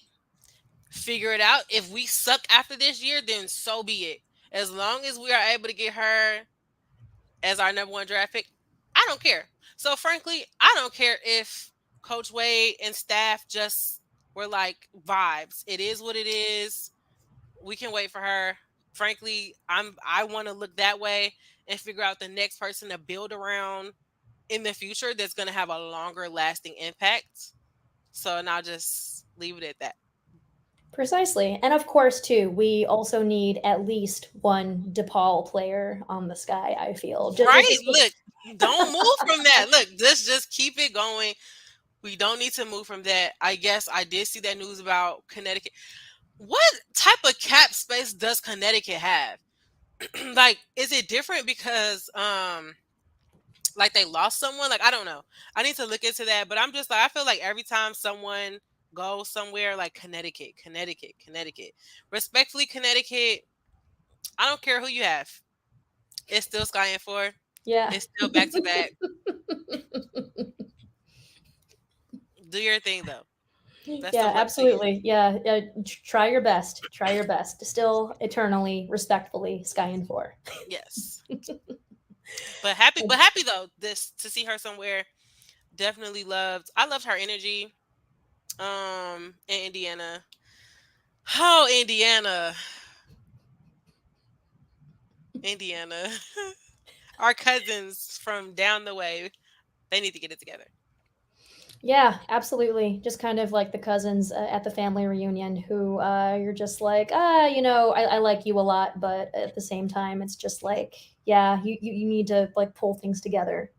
Figure it out. If we suck after this year, then so be it. As long as we are able to get her as our number one draft pick, I don't care. So frankly, I don't care if Coach Wade and staff just were like vibes. It is what it is. We can wait for her. Frankly, I want to look that way and figure out the next person to build around in the future that's going to have a longer lasting impact. So now just leave it at that. Precisely. And of course, too, we also need at least one DePaul player on the Sky, I feel. Right? Look, don't move from that. Look, let's just keep it going. We don't need to move from that. I guess I did see that news about Connecticut. What type of cap space does Connecticut have? Like, is it different because like they lost someone? Like, I don't know. I need to look into that. But I'm just like, I feel like every time someone goes somewhere like Connecticut, respectfully, Connecticut, I don't care who you have. It's still Sky and 4. Yeah. It's still back to back. Do your thing though. That's Yeah, the one to you. absolutely. Yeah, try your best. Try your best. Still eternally, respectfully, Sky and 4. Yes. But happy though, this to see her somewhere. Definitely loved. I loved her energy. In Indiana. Oh, Indiana. Indiana. Our cousins from down the way. They need to get it together. Yeah, absolutely. Just kind of like the cousins at the family reunion who you're just like, I like you a lot, but at the same time, it's just like, yeah, you need to like pull things together.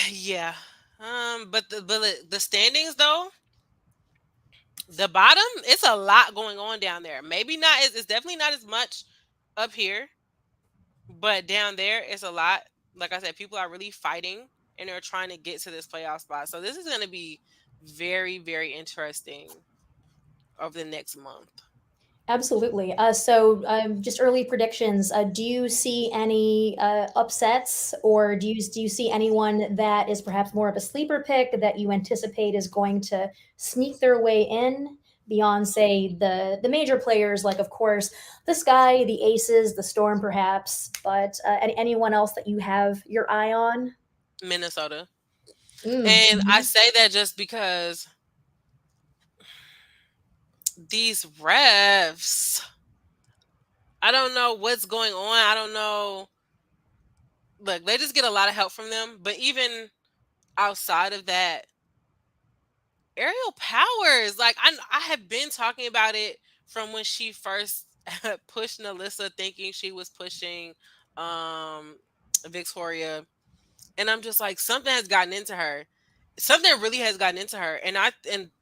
Yeah. But the standings though, the bottom, it's a lot going on down there. Maybe not. It's definitely not as much up here, but down there, it's a lot. Like I said, people are really fighting and they're trying to get to this playoff spot. So this is going to be very, very interesting over the next month. Absolutely. So just early predictions. Do you see any upsets, or do you see anyone that is perhaps more of a sleeper pick that you anticipate is going to sneak their way in beyond, say, the major players, like of course the Sky, the Aces, the Storm, perhaps, but anyone else that you have your eye on? Minnesota. And I Mm-hmm. say that just because these refs, I don't know what's going on. I don't know. Look, they just get a lot of help from them. But even outside of that, Aerial Powers, like I have been talking about it from when she first pushed Nalissa, thinking she was pushing um Victoria. And I'm just like, something has gotten into her. Something really has gotten into her. And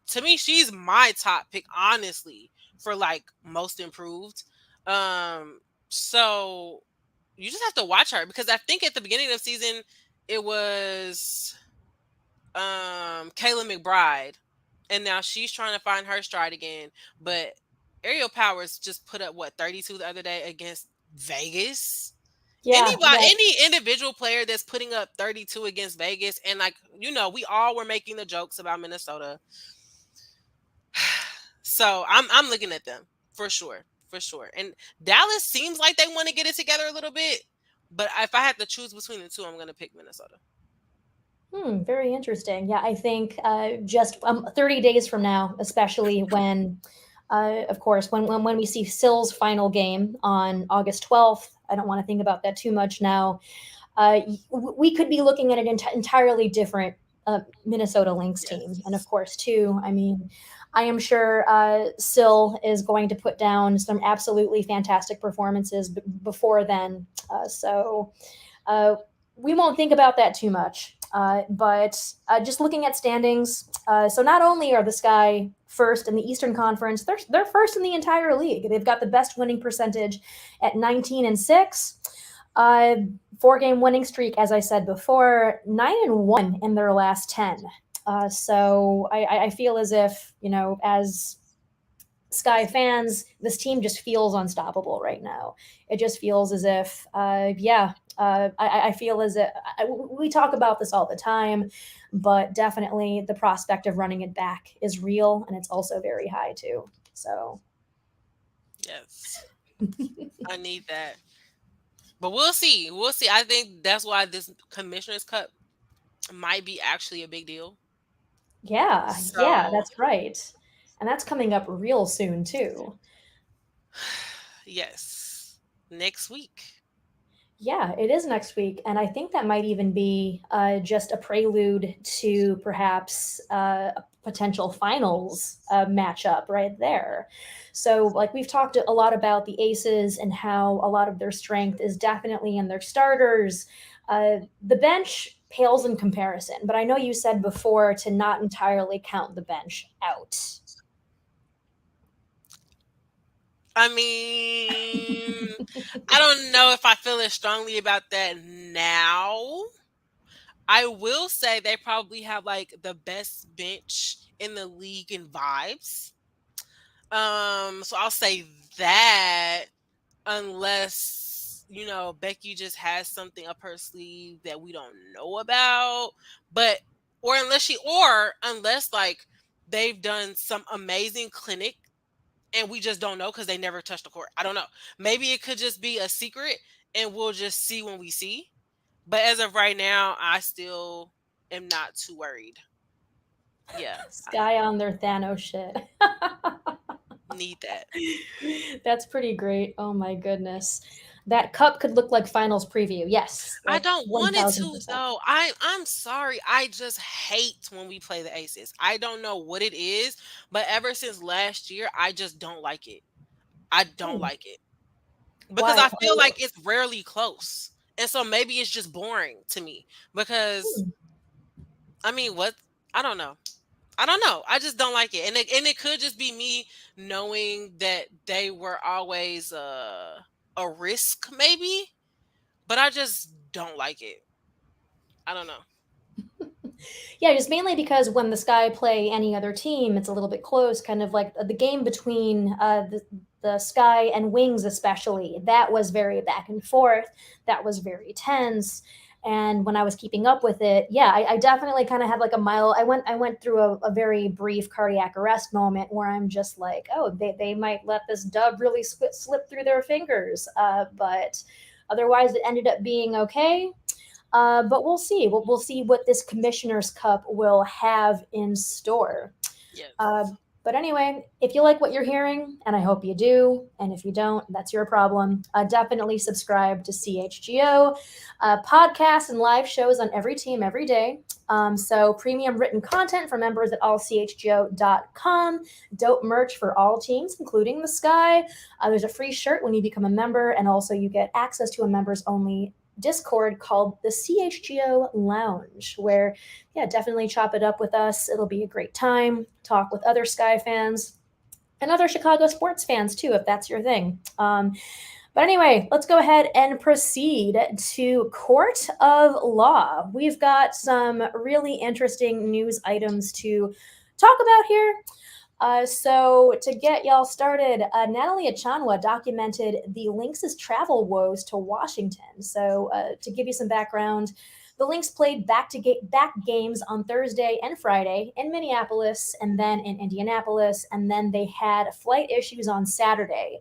to me, she's my top pick, honestly, for like most improved. So you just have to watch her because I think at the beginning of the season it was Kayla McBride, and now she's trying to find her stride again. But Aerial Powers just put up what 32 the other day against Vegas, Yeah, Any individual player that's putting up 32 against Vegas, and like, we all were making the jokes about Minnesota. So I'm looking at them for sure. For sure. And Dallas seems like they want to get it together a little bit. But if I had to choose between the two, I'm going to pick Minnesota. Very interesting. Yeah, I think just 30 days from now, especially when, of course, when we see Sill's final game on August 12th, I don't want to think about that too much now. We could be looking at an entirely different Minnesota Lynx team. And of course, too, I mean, I am sure Sill is going to put down some absolutely fantastic performances before then. So we won't think about that too much. But just looking at standings, so not only are the Sky first in the Eastern Conference, they're first in the entire league. They've got the best winning percentage at 19-6. 4-game winning streak, as I said before, 9-1 in their last 10. So I feel as if, as Sky fans, this team just feels unstoppable right now. It just feels as if, I feel as if we talk about this all the time, but definitely the prospect of running it back is real, and it's also very high too. So, yes, I need that. But we'll see. We'll see. I think that's why this Commissioner's Cup might be actually a big deal. Yeah, that's right. And that's coming up real soon too. Yes. Next week. Yeah, it is next week. And I think that might even be just a prelude to perhaps a potential finals matchup right there. So, like, we've talked a lot about the Aces and how a lot of their strength is definitely in their starters. The bench pales in comparison, but I know you said before to not entirely count the bench out. I mean, I don't know if I feel as strongly about that now. I will say they probably have like the best bench in the league in vibes. So I'll say that, unless Becky just has something up her sleeve that we don't know about, or unless like they've done some amazing clinic and we just don't know because they never touched the court. I don't know. Maybe it could just be a secret and we'll just see when we see. But as of right now, I still am not too worried. Yeah. Sky on their Thanos shit. Need that. That's pretty great. Oh my goodness. That cup could look like finals preview. Yes. I don't want it to 1000%. though. I'm sorry. I just hate when we play the Aces. I don't know what it is, but ever since last year, I just don't like it. I don't like it. Because Why? I feel like it's rarely close. And so maybe it's just boring to me. Because I mean, what? I don't know. I just don't like it. And it could just be me knowing that they were always a risk, maybe. But I just don't like it. I don't know. Yeah, just mainly because when the Sky play any other team, it's a little bit close. Kind of like the game between the Sky and Wings, especially, that was very back and forth. That was very tense. And when I was keeping up with it, yeah, I definitely kind of had like I went through a very brief cardiac arrest moment where I'm just like, oh, they might let this dub really slip through their fingers. But otherwise, it ended up being okay. But we'll see. We'll see what this Commissioner's Cup will have in store. Yes. But anyway, if you like what you're hearing, and I hope you do, and if you don't, that's your problem, definitely subscribe to CHGO podcasts and live shows on every team every day. So premium written content for members at allchgo.com, dope merch for all teams, including the Sky. There's a free shirt when you become a member, and also you get access to a members-only Discord called the CHGO Lounge, where, yeah, definitely chop it up with us. It'll be a great time. Talk with other Sky fans and other Chicago sports fans too, if that's your thing. But anyway, let's go ahead and proceed to Court of Law. We've got some really interesting news items to talk about here. So to get y'all started, Natalie Achanwa documented the Lynx' travel woes to Washington. So to give you some background, the Lynx played back games on Thursday and Friday in Minneapolis and then in Indianapolis, and then they had flight issues on Saturday.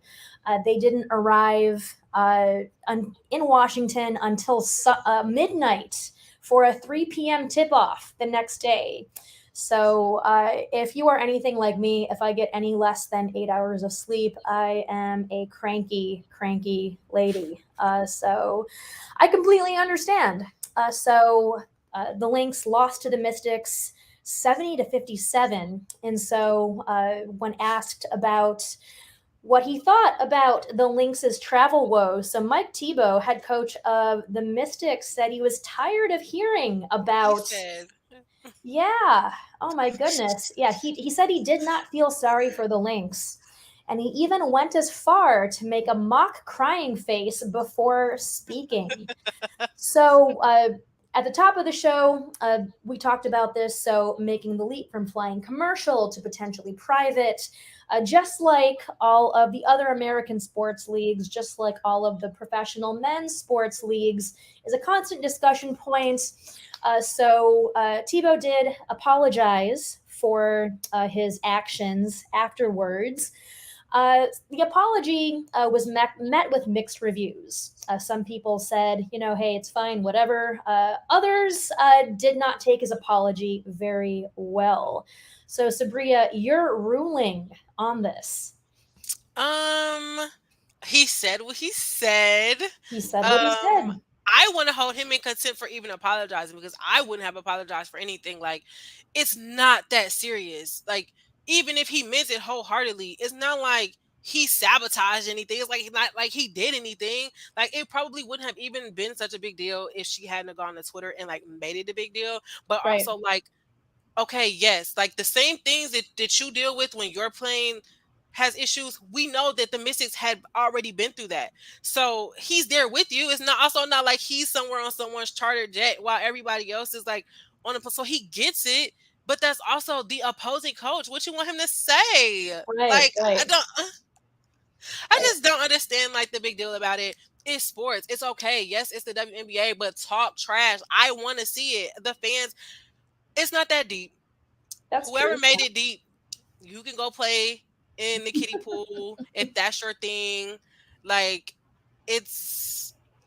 They didn't arrive in Washington until midnight for a 3 p.m. tip-off the next day. So if you are anything like me, if I get any less than 8 hours of sleep, I am a cranky lady. So I completely understand. The Lynx lost to the Mystics 70-57. And so when asked about what he thought about the Lynx's travel woes, so Mike Tebow, head coach of the Mystics, said he was tired of hearing about. Yeah. Oh my goodness. Yeah. He said he did not feel sorry for the Lynx. And he even went as far to make a mock crying face before speaking. So at the top of the show, we talked about this. So making the leap from flying commercial to potentially private, just like all of the other American sports leagues, just like all of the professional men's sports leagues, is a constant discussion point. So Tebow did apologize for his actions afterwards. The apology was met with mixed reviews. Some people said, hey, it's fine, whatever. Others did not take his apology very well. So, Subria, your ruling on this? He said what he said. He said what he said. I want to hold him in contempt for even apologizing, because I wouldn't have apologized for anything. Like, it's not that serious. Like, even if he meant it wholeheartedly, it's not like he sabotaged anything. It's like not like he did anything. Like, it probably wouldn't have even been such a big deal if she hadn't gone to Twitter and like made it a big deal. But Right. also, like, okay, yes, like the same things that you deal with when your plane has issues, we know that the Mystics had already been through that. So he's there with you. It's not like he's somewhere on someone's charter jet while everybody else is like on a. So he gets it, but that's also the opposing coach. What you want him to say? Right. I just don't understand like the big deal about it. It's sports. It's okay. Yes, it's the WNBA, but talk trash. I want to see it. The fans. It's not that deep. That's Whoever true. made it deep, you can go play in the kiddie pool if that's your thing. Like,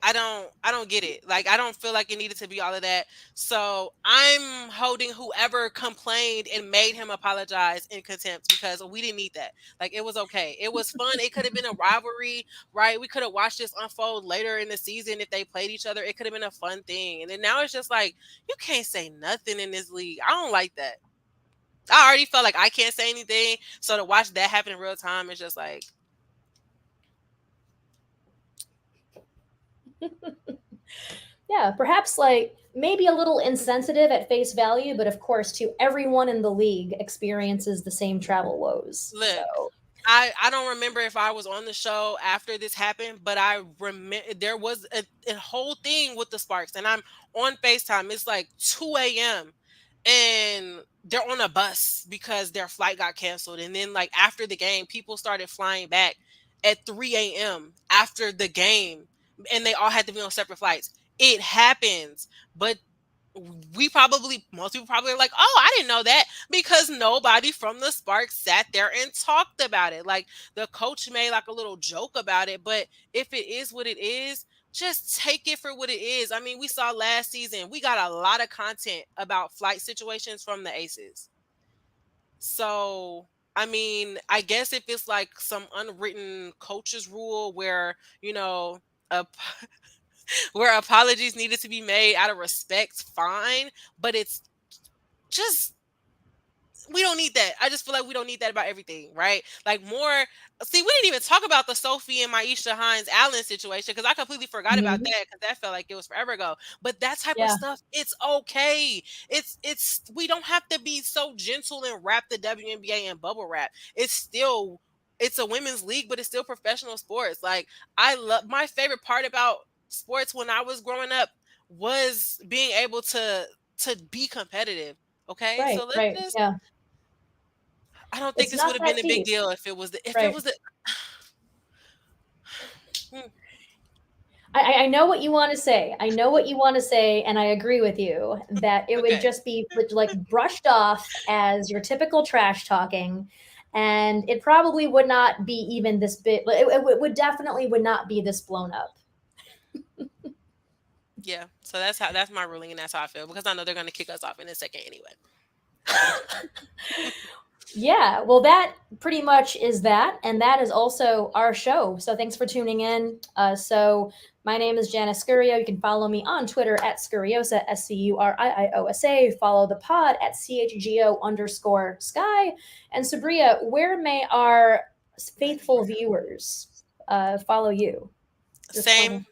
I don't get it. Like, I don't feel like it needed to be all of that. So I'm holding whoever complained and made him apologize in contempt, because we didn't need that. Like, it was okay. It was fun. It could have been a rivalry, right? We could have watched this unfold later in the season if they played each other. It could have been a fun thing. And then now it's just like, you can't say nothing in this league. I don't like that. I already felt like I can't say anything. So to watch that happen in real time, it's just like. Yeah, perhaps like maybe a little insensitive at face value, but of course, to everyone in the league experiences the same travel woes. Look, so. I don't remember if I was on the show after this happened, but I remember there was a whole thing with the Sparks, and I'm on FaceTime. It's like 2 a.m. and they're on a bus because their flight got canceled. And then like after the game, people started flying back at 3 a.m. after the game, and they all had to be on separate flights. It happens, but most people probably are like, oh, I didn't know that, because nobody from the Sparks sat there and talked about it. Like, the coach made like a little joke about it, but if it is what it is, just take it for what it is. I mean, we saw last season, we got a lot of content about flight situations from the Aces. So, I mean, I guess if it's like some unwritten coach's rule where, where apologies needed to be made out of respect, fine. But it's just, we don't need that. I just feel like we don't need that about everything, right? Like, more. See, we didn't even talk about the Sophie and Maisha Hines Allen situation, because I completely forgot about that, because that felt like it was forever ago. But that type of stuff, it's okay. It's we don't have to be so gentle and wrap the WNBA in bubble wrap. It's a women's league, but it's still professional sports. Like, my favorite part about sports when I was growing up was being able to be competitive. Okay, so let's just. I don't think It's this would not have that been a big deep. deal if it was Right. Hmm. I know what you want to say. I know what you want to say, and I agree with you that it would Okay. just be like brushed off as your typical trash talking, and it probably would not be even this bit. It would definitely would not be this blown up. Yeah. So that's my ruling, and that's how I feel because I know they're gonna kick us off in a second anyway. Yeah, well, that pretty much is that. And that is also our show. So thanks for tuning in. So my name is Janice Subria. You can follow me on Twitter at Scuriosa, SCURIIOSA. Follow the pod at CHGO_Sky. And Subria, where may our faithful viewers follow you? Just Same.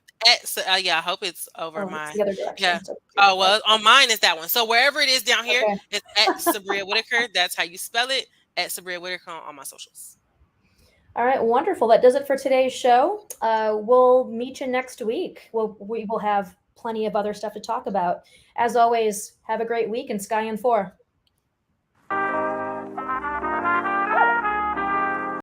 Yeah, I hope it's over it's my. the other direction. Yeah. So, Oh well, on mine is that one. So wherever it is down here, okay. it's at Subria Whitaker. That's how you spell it. At Subria Whitaker on all my socials. All right, wonderful. That does it for today's show. We'll meet you next week. We will have plenty of other stuff to talk about. As always, have a great week and Sky and 4.